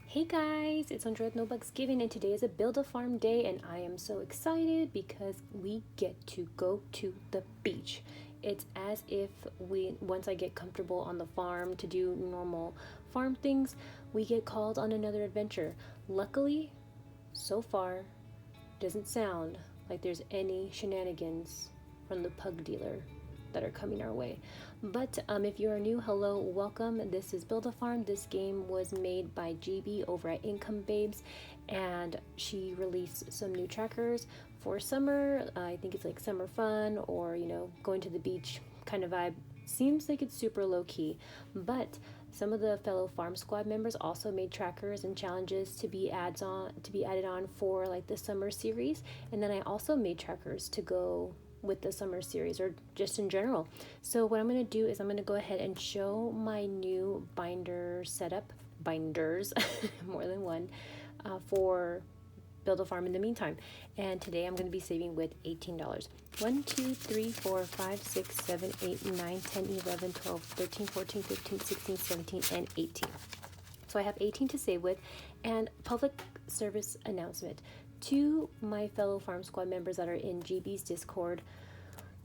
Hey guys, it's Andrea with No Bugs Giving, and today is a Build a Farm day, and I am so excited because we get to go to the beach. It's as if once I get comfortable on the farm to do normal farm things, we get called on another adventure. Luckily, so far, doesn't sound like there's any shenanigans from the pug dealer that are coming our way. But if you are new, hello, welcome. This is Build a Farm. This game was made by GB over at Income Babes, and she released some new trackers for summer. I think it's like summer fun or going to the beach kind of vibe. Seems like it's super low key, but some of the fellow Farm Squad members also made trackers and challenges to be added on for like the summer series, and then I also made trackers to go with the summer series or just in general. So what I'm going to do is I'm going to go ahead and show my new binder setup, binders, more than one, for Build a Farm in the meantime. And today I'm going to be saving with $18. 1, 2, 3, 4, 5, 6, 7, 8, 9, 10, 11, 12, 13, 14, 15, 16, 17, and 18. So I have 18 to save with. And public service announcement to my fellow Farm Squad members that are in GB's Discord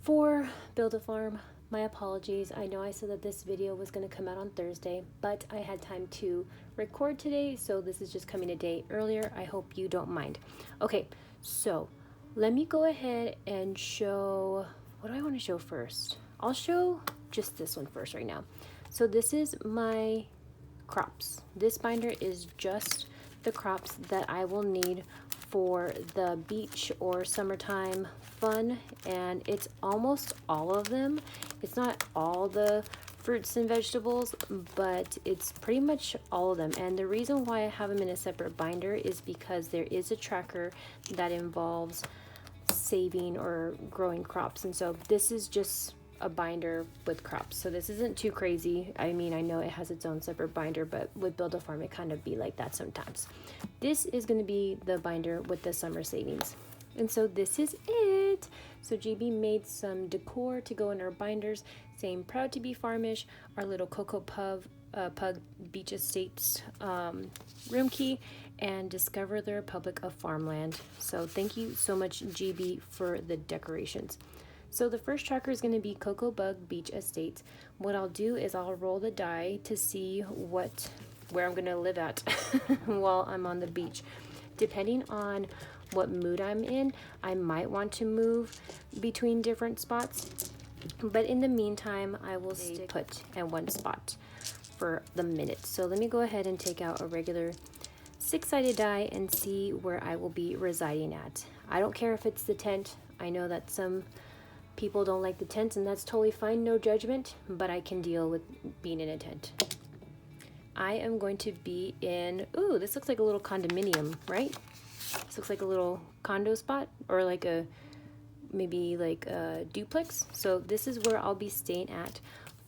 for Build a Farm. My apologies. I know I said that this video was going to come out on Thursday, but I had time to record today, so this is just coming a day earlier. I hope you don't mind. Okay, so let me go ahead and show, what do I want to show first? I'll show just this one first right now. So this is my crops. This binder is just the crops that I will need for the beach or summertime fun, and it's almost all of them. It's not all the fruits and vegetables, but it's pretty much all of them. And the reason why I have them in a separate binder is because there is a tracker that involves saving or growing crops, and so this is just a binder with crops. So this isn't too crazy. I mean, I know it has its own separate binder, but with Build a Farm, it kind of be like that sometimes. This is going to be the binder with the summer savings. And so this is it. So GB made some decor to go in our binders, saying proud to be farmish, our little Cocoa Pug Beach Estates room key, and discover the Republic of Farmland. So thank you so much, GB, for the decorations. So the first tracker is going to be Cocoa Bug Beach Estates. What I'll do is I'll roll the die to see where I'm going to live at while I'm on the beach. Depending on what mood I'm in, I might want to move between different spots. But in the meantime, I will stay put at one spot for the minute. So let me go ahead and take out a regular 6-sided die and see where I will be residing at. I don't care if it's the tent. I know that some people don't like the tents, and that's totally fine, no judgment, but I can deal with being in a tent. I am going to be in, ooh, this looks like a little condominium, right? This looks like a little condo spot, or like maybe like a duplex. So this is where I'll be staying at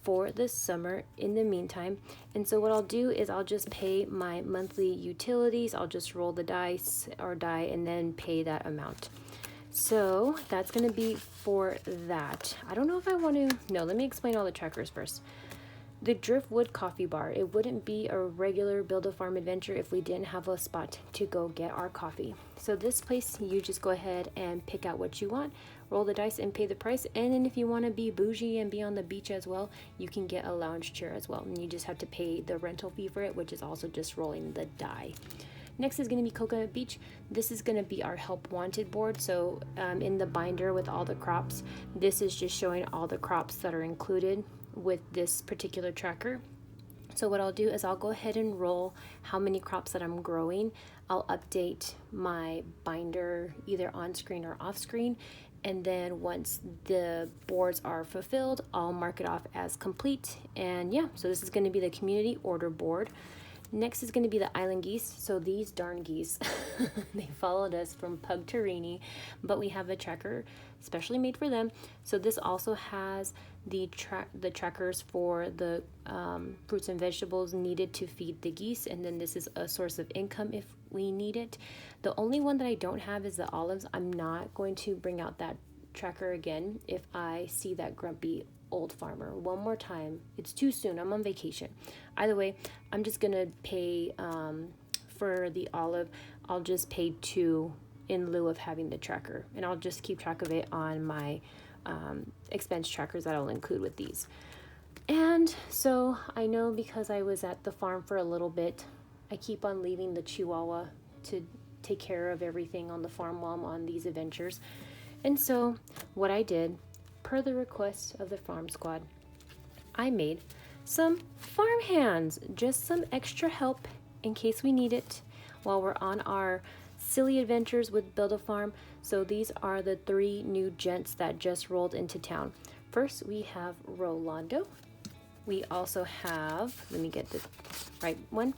for the summer in the meantime. And so what I'll do is I'll just pay my monthly utilities. I'll just roll the dice or die and then pay that amount. So that's going to be for that. I don't know if I want to, no, let me explain all the trackers first. The Driftwood Coffee Bar, it wouldn't be a regular Build a Farm adventure if we didn't have a spot to go get our coffee. So this place, you just go ahead and pick out what you want, roll the dice and pay the price. And then if you want to be bougie and be on the beach as well, you can get a lounge chair as well. And you just have to pay the rental fee for it, which is also just rolling the die. Next is going to be Coconut Beach. This is going to be our help wanted board. So in the binder with all the crops, this is just showing all the crops that are included with this particular tracker. So what I'll do is I'll go ahead and roll how many crops that I'm growing. I'll update my binder either on screen or off screen. And then once the boards are fulfilled, I'll mark it off as complete. And yeah, so this is going to be the community order board. Next is going to be the island geese. So these darn geese, they followed us from Pug to Rainy, but we have a tracker specially made for them. So this also has the trackers for the fruits and vegetables needed to feed the geese, and then this is a source of income if we need it. The only one that I don't have is the olives. I'm not going to bring out that tracker again if I see that grumpy old farmer one more time. It's too soon. I'm on vacation. Either way, I'm just gonna pay for the olive, I'll just pay $2 in lieu of having the tracker, and I'll just keep track of it on my expense trackers that I'll include with these. And so I know because I was at the farm for a little bit, I keep on leaving the Chihuahua to take care of everything on the farm while I'm on these adventures. And so what I did, per the request of the farm squad, I made some farm hands, just some extra help in case we need it while we're on our silly adventures with Build-A-Farm. So these are the 3 new gents that just rolled into town. First, we have Rolando. We also have, let me get the right one,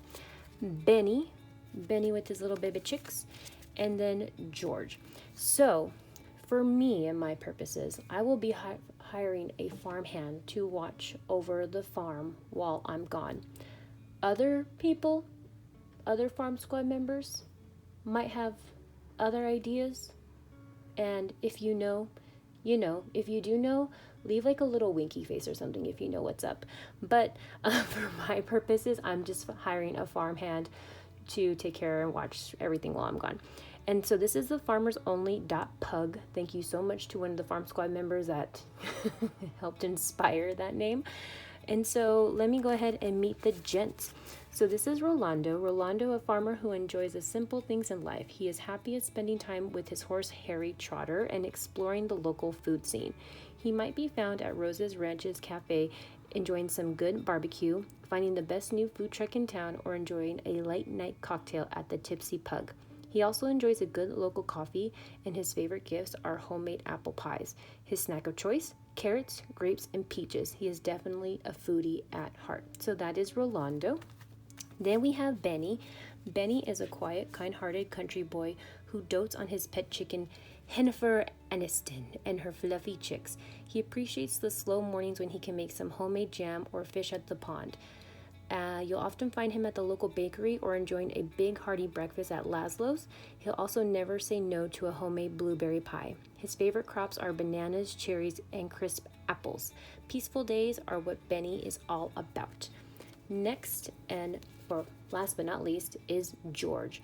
Benny with his little baby chicks, and then George. So for me and my purposes, I will be hiring a farmhand to watch over the farm while I'm gone. Other people, other farm squad members might have other ideas, and if you know, you know. If you do know, leave like a little winky face or something if you know what's up. But for my purposes, I'm just hiring a farmhand to take care and watch everything while I'm gone. And so this is the farmersonly.pug. Thank you so much to one of the farm squad members that helped inspire that name. And so let me go ahead and meet the gents. So this is Rolando. Rolando, a farmer who enjoys the simple things in life. He is happy at spending time with his horse Harry Trotter and exploring the local food scene. He might be found at Rose's Ranches Cafe enjoying some good barbecue, finding the best new food truck in town, or enjoying a late night cocktail at the Tipsy Pug. He also enjoys a good local coffee, and his favorite gifts are homemade apple pies. His snack of choice, carrots, grapes, and peaches. He is definitely a foodie at heart. So that is Rolando. Then we have Benny. Benny is a quiet, kind-hearted country boy who dotes on his pet chicken, Hennifer Aniston, and her fluffy chicks. He appreciates the slow mornings when he can make some homemade jam or fish at the pond. You'll often find him at the local bakery or enjoying a big hearty breakfast at Lazlow's. He'll also never say no to a homemade blueberry pie. His favorite crops are bananas, cherries, and crisp apples. Peaceful days are what Benny is all about. Next, and for last but not least, is George.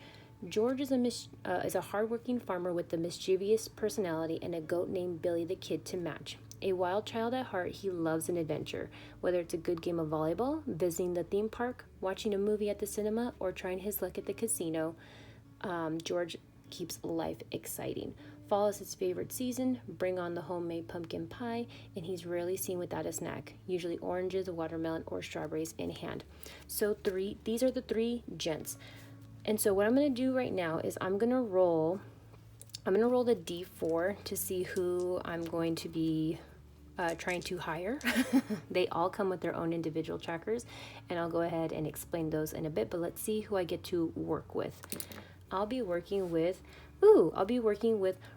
George is a hardworking farmer with a mischievous personality and a goat named Billie the Kid to match. A wild child at heart, he loves an adventure. Whether it's a good game of volleyball, visiting the theme park, watching a movie at the cinema, or trying his luck at the casino, George keeps life exciting. Fall is his favorite season. Bring on the homemade pumpkin pie, and he's rarely seen without a snack, usually oranges, watermelon, or strawberries in hand. So these are the 3 gents. And so what I'm going to do right now is I'm going to roll the D4 to see who I'm going to be trying to hire. They all come with their own individual trackers, and I'll go ahead and explain those in a bit, but let's see who I get to work with. I'll be working with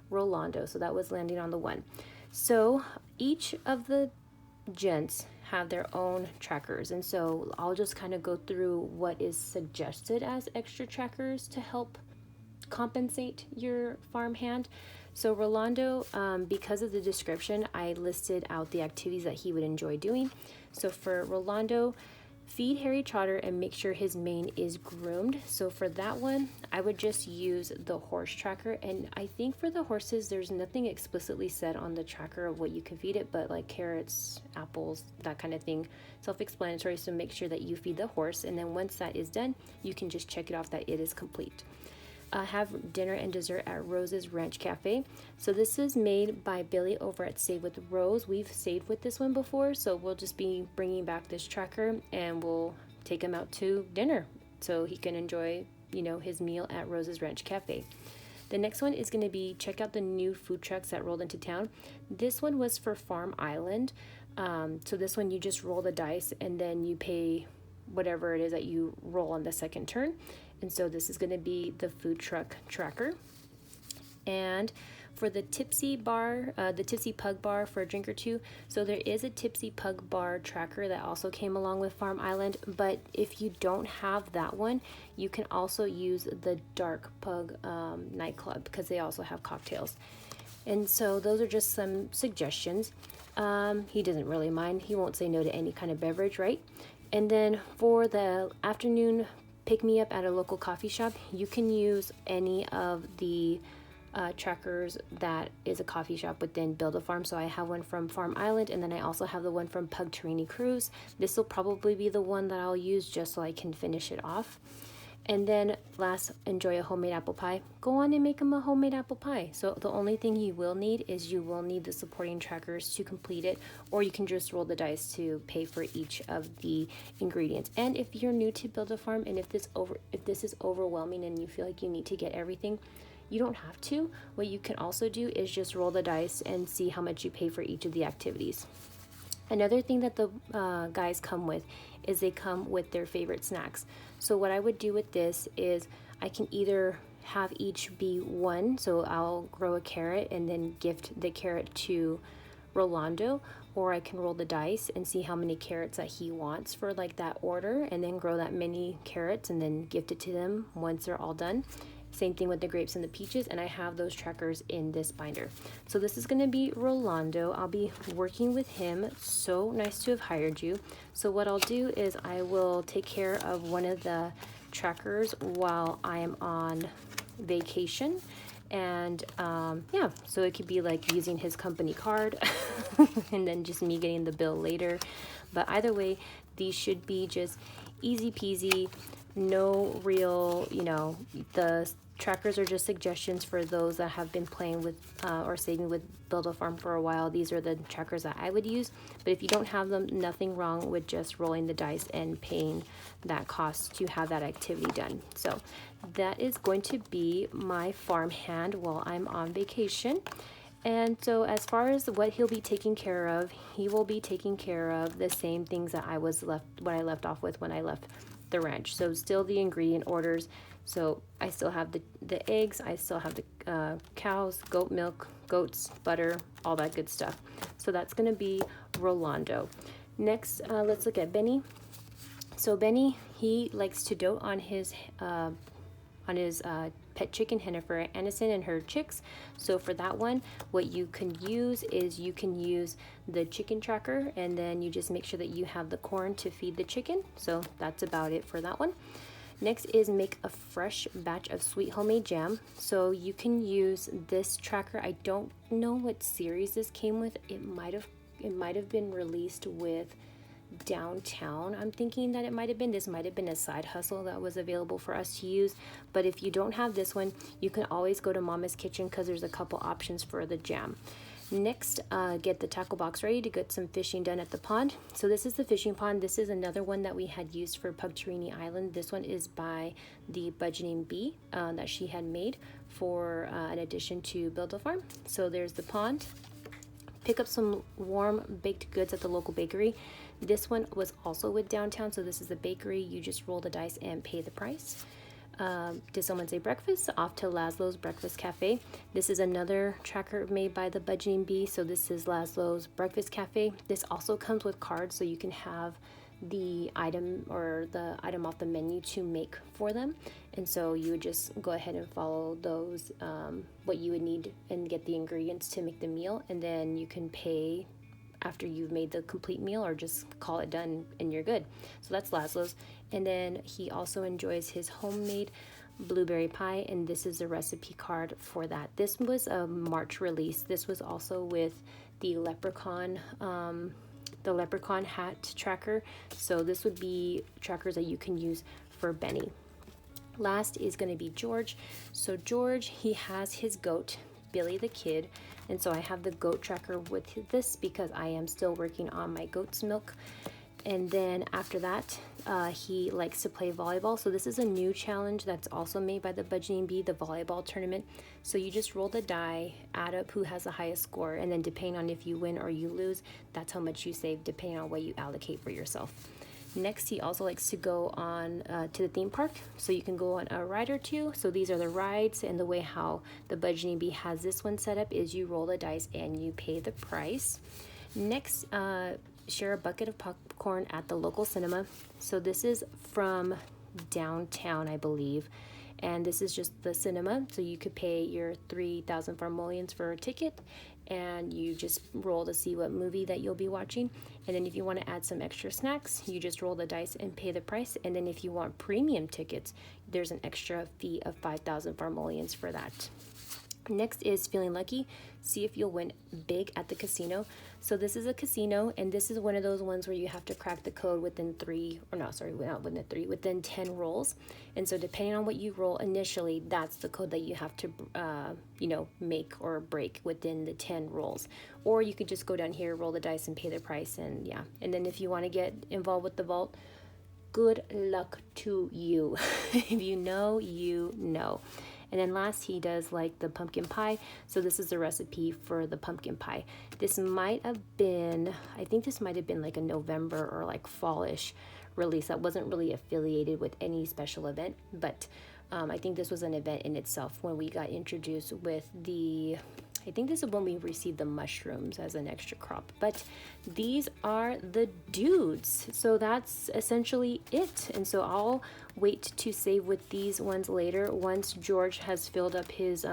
Rolando, so that was landing on the 1. So each of the gents have their own trackers, and so I'll just kind of go through what is suggested as extra trackers to help compensate your farmhand. So Rolando, because of the description, I listed out the activities that he would enjoy doing. So for Rolando, feed Harry Trotter and make sure his mane is groomed. So for that one, I would just use the horse tracker. And I think for the horses, there's nothing explicitly said on the tracker of what you can feed it, but like carrots, apples, that kind of thing, self-explanatory. So make sure that you feed the horse. And then once that is done, you can just check it off that it is complete. Have dinner and dessert at Rose's Ranch Cafe. So this is made by Billie over at Save with Rose. We've saved with this one before, so we'll just be bringing back this tracker and we'll take him out to dinner so he can enjoy, his meal at Rose's Ranch Cafe. The next one is going to be check out the new food trucks that rolled into town. This one was for Farm Island. So this one you just roll the dice and then you pay whatever it is that you roll on the second turn. And so this is going to be the food truck tracker. And for the Tipsy Pug bar for a drink or two, so there is a Tipsy Pug bar tracker that also came along with Farm Island, but if you don't have that one, you can also use the Dark Pug nightclub because they also have cocktails. And so those are just some suggestions. He doesn't really mind. He won't say no to any kind of beverage, right? And then for the afternoon pick me up at a local coffee shop, you can use any of the trackers that is a coffee shop within Build-A-Farm. So I have one from Farm Island, and then I also have the one from Pug Tarini Cruise. This will probably be the one that I'll use just so I can finish it off. And then last, enjoy a homemade apple pie. Go on and make them a homemade apple pie. So the only thing you will need is you will need the supporting trackers to complete it, or you can just roll the dice to pay for each of the ingredients. And if you're new to Build-A-Farm, and if this is overwhelming and you feel like you need to get everything, you don't have to. What you can also do is just roll the dice and see how much you pay for each of the activities. Another thing that the guys come with is they come with their favorite snacks. So what I would do with this is I can either have each be one, so I'll grow a carrot and then gift the carrot to Rolando, or I can roll the dice and see how many carrots that he wants for like that order, and then grow that many carrots and then gift it to them once they're all done. Same thing with the grapes and the peaches, and I have those trackers in this binder. So this is going to be Rolando. I'll be working with him. So nice to have hired you. So what I'll do is I will take care of one of the trackers while I am on vacation. And yeah, so it could be like using his company card and then just me getting the bill later. But either way, these should be just easy peasy. No real, the trackers are just suggestions for those that have been playing with or saving with Build-A-Farm for a while. These are the trackers that I would use. But if you don't have them, nothing wrong with just rolling the dice and paying that cost to have that activity done. So that is going to be my farmhand while I'm on vacation. And so as far as what he'll be taking care of, he will be taking care of the same things that I left off with when I left the ranch. So still the ingredient orders. So I still have the eggs, I still have the cows, goat milk, goats, butter, all that good stuff. So that's going to be Rolando. Next, let's look at Benny. So Benny, he likes to dote on his pet chicken, Hennifer Aniston, and her chicks. So for that one, what you can use is you can use the chicken tracker, and then you just make sure that you have the corn to feed the chicken. So that's about it for that one. Next is make a fresh batch of sweet homemade jam. So you can use this tracker. I don't know what series this came with. It might have been released with Downtown. I'm thinking that this might have been a side hustle that was available for us to use. But if you don't have this one, you can always go to Mama's Kitchen because there's a couple options for the jam. Next, get the tackle box ready to get some fishing done at the pond. So this is the fishing pond. This is another one that we had used for Pug Tarini Island. This one is by the Budgeting Bee that she had made for an addition to Build-A-Farm. So there's the pond. Pick up some warm baked goods at the local bakery. This one was also with Downtown, so this is the bakery. You just roll the dice and pay the price. Did someone say breakfast? Off to Lazlow's Breakfast Cafe. This is another tracker made by the Budgeting Bee. So this is Lazlow's Breakfast Cafe. This also comes with cards, so you can have the item or the item off the menu to make for them. And so you would just go ahead and follow those, what you would need, and get the ingredients to make the meal. And then you can pay after you've made the complete meal, or just call it done and you're good. So that's Lazlow's. And then he also enjoys his homemade blueberry pie, and this is the recipe card for that. This was a March release. This was also with the leprechaun hat tracker. So this would be trackers that you can use for Benny. Last is going to be George. So George, he has his goat, Billie the kid, and so I have the goat tracker with this because I am still working on my goat's milk. And then after that, he likes to play volleyball. So this is a new challenge that's also made by the Budgeting Bee, the volleyball tournament. So you just roll the die, add up who has the highest score, and then depending on if you win or you lose, that's how much you save depending on what you allocate for yourself. Next, he also likes to go on to the theme park. So you can go on a ride or two. So these are the rides, and the way how the Budgeting Bee has this one set up is you roll the dice and you pay the price. Next, share a bucket of popcorn at the local cinema. So this is from Downtown, I believe. And this is just the cinema. So you could pay your 3,000 Farmolians for a ticket. and you just roll to see what movie that you'll be watching. And then if you want to add some extra snacks, you just roll the dice and pay the price. And then if you want premium tickets, there's an extra fee of 5,000 Farmolians for that. Next is Feeling Lucky. See if you'll win big at the casino. So this is a casino, and this is one of those ones where you have to crack the code within within 10 rolls. And so depending on what you roll initially, that's the code that you have to, make or break within the 10 rolls. Or you could just go down here, roll the dice, and pay the price, and yeah. And then if you want to get involved with the vault, good luck to you. If you know, you know. And then last, he does like the pumpkin pie. So this is the recipe for the pumpkin pie. This might have been, I think this might have been like a November or like fallish release that wasn't really affiliated with any special event. But I think this was an event in itself when we got introduced with I think this is when we received the mushrooms as an extra crop. But these are the dudes. So that's essentially it. And so I'll wait to save with these ones later once George has filled up his,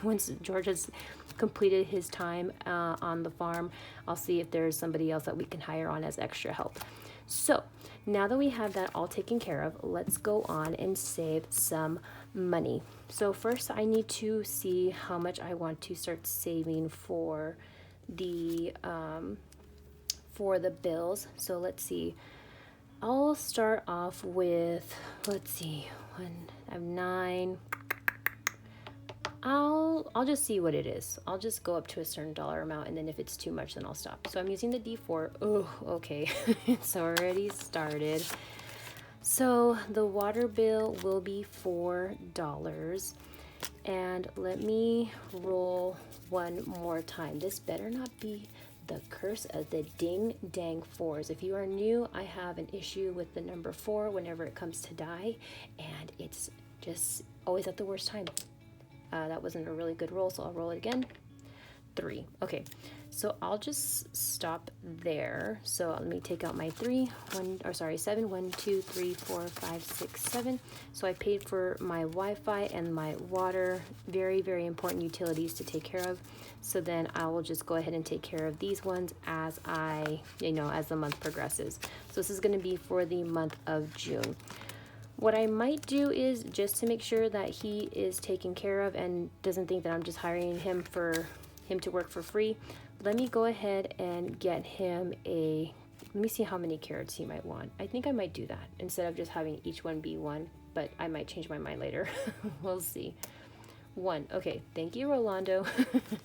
once George has completed his time on the farm. I'll see if there's somebody else that we can hire on as extra help. So now that we have that all taken care of, let's go on and save some money. So first I need to see how much I want to start saving for the bills. So let's see. I'll start off with, let's see, I have 9. I'll just see what it is. I'll just go up to a certain dollar amount, and then if it's too much, then I'll stop. So I'm using the D4. Oh, okay. It's already started. So the water bill will be $4. And let me roll one more time. This better not be the curse of the ding dang 4s. If you are new, I have an issue with the number 4 whenever it comes to die, and it's just always at the worst time. That wasn't a really good roll, so I'll roll it again. 3. Okay, so I'll just stop there. So let me take out my 7. 1, 2, 3, 4, 5, 6, 7. So I paid for my Wi-Fi and my water, very, very important utilities to take care of. So then I will just go ahead and take care of these ones as as the month progresses. So this is going to be for the month of June. What I might do is, just to make sure that he is taken care of and doesn't think that I'm just hiring him to work for free, let me go ahead and get him let me see how many carrots he might want. I think I might do that instead of just having each one be 1, but I might change my mind later. We'll see. 1. Okay, thank you, Rolando.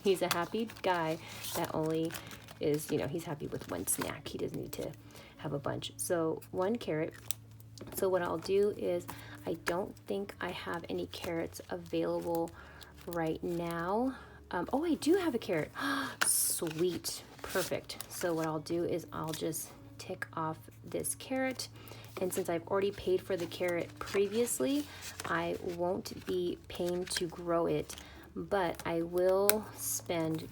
He's a happy guy that only is, he's happy with 1 snack. He doesn't need to have a bunch. So 1 carrot. So what I'll do is, I don't think I have any carrots available right now. Oh, I do have a carrot. Sweet. Perfect. So what I'll do is I'll just tick off this carrot. And since I've already paid for the carrot previously, I won't be paying to grow it. But I will spend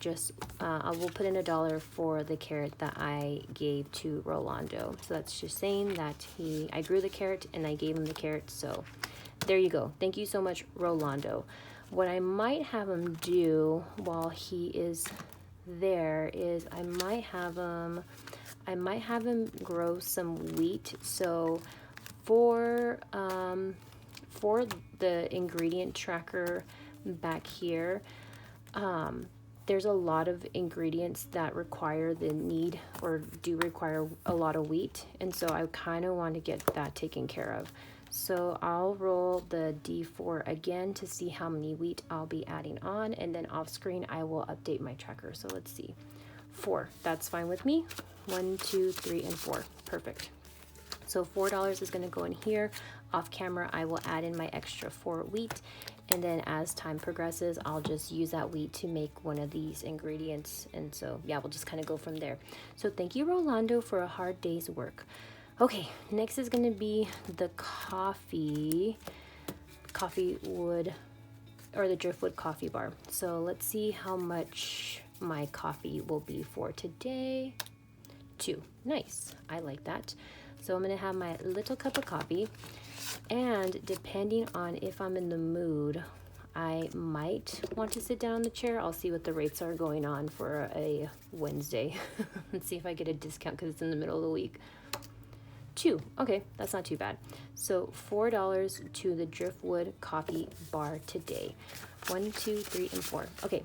I will put in $1 for the carrot that I gave to Rolando. So that's just saying that I grew the carrot and I gave him the carrot. So there you go. Thank you so much, Rolando. What I might have him do while he is there is I might have him grow some wheat. So for the ingredient tracker back here, there's a lot of ingredients that do require a lot of wheat, and so I kind of want to get that taken care of. So I'll roll the D4 again to see how many wheat I'll be adding on, and then off screen I will update my tracker. So let's see, 4. That's fine with me. 1, 2, 3, and 4. Perfect. So $4 is going to go in here. Off camera, I will add in my extra 4 wheat, and then as time progresses, I'll just use that wheat to make one of these ingredients. And so yeah, we'll just kind of go from there. So thank you, Rolando, for a hard day's work. Okay, next is going to be the coffee wood, or the driftwood coffee bar. So let's see how much my coffee will be for today. 2. Nice. I like that. So I'm going to have my little cup of coffee, and depending on if I'm in the mood, I might want to sit down in the chair. I'll see what the rates are going on for a Wednesday and see if I get a discount because it's in the middle of the week. 2, okay, that's not too bad. So $4 to the Driftwood Coffee Bar today. 1, 2, 3, and 4. Okay,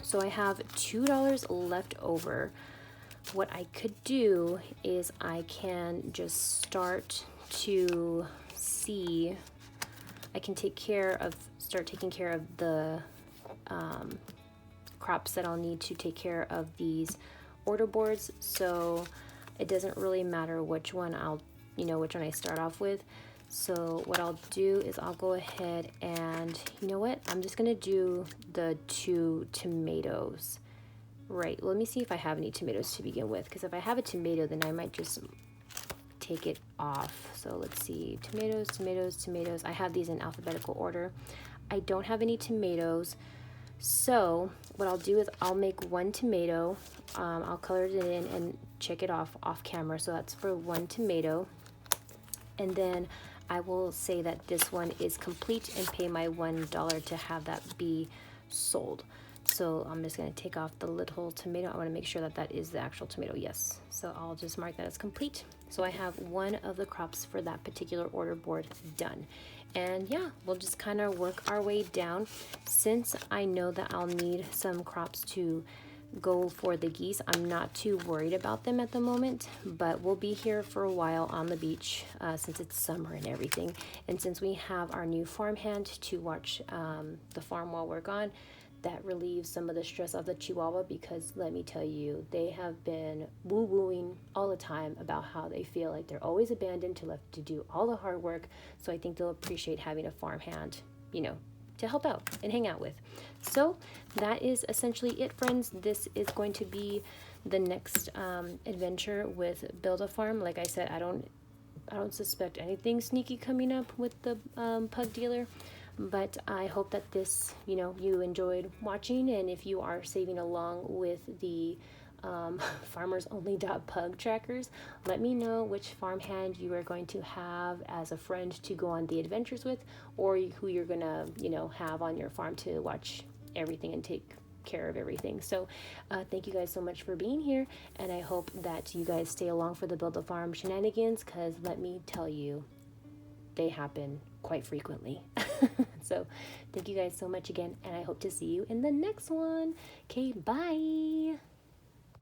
so I have $2 left over. What I could do is I can just start to see, I can start taking care of the crops that I'll need to take care of these order boards. So it doesn't really matter which one which one I start off with. So what I'll do is I'll go ahead and, you know what? I'm just gonna do the 2 tomatoes. Right, let me see if I have any tomatoes to begin with, because if I have a tomato, then I might just take it off. So let's see, tomatoes, tomatoes, tomatoes. I have these in alphabetical order. I don't have any tomatoes. So what I'll do is I'll make 1 tomato. I'll color it in and check it off camera. So that's for 1 tomato. And then I will say that this one is complete and pay my $1 to have that be sold. So I'm just going to take off the little tomato. I want to make sure that that is the actual tomato. Yes. So I'll just mark that as complete. So I have 1 of the crops for that particular order board done. And yeah, we'll just kind of work our way down. Since I know that I'll need some crops to go for the geese, I'm not too worried about them at the moment, but we'll be here for a while on the beach since it's summer and everything. And since we have our new farmhand to watch the farm while we're gone, that relieves some of the stress of the Chihuahua, because let me tell you, they have been woo-wooing all the time about how they feel like they're always abandoned to do all the hard work. So I think they'll appreciate having a farmhand, to help out and hang out with. So that is essentially it, friends. This is going to be the next adventure with Build a Farm. Like I said, I don't suspect anything sneaky coming up with the pug dealer. But I hope that this, you enjoyed watching, and if you are saving along with the farmersonly.pug trackers, let me know which farmhand you are going to have as a friend to go on the adventures with, or who you're gonna, have on your farm to watch everything and take care of everything. So thank you guys so much for being here, and I hope that you guys stay along for the Build a Farm shenanigans, because let me tell you, they happen quite frequently. So thank you guys so much again, and I hope to see you in the next one. Okay, bye.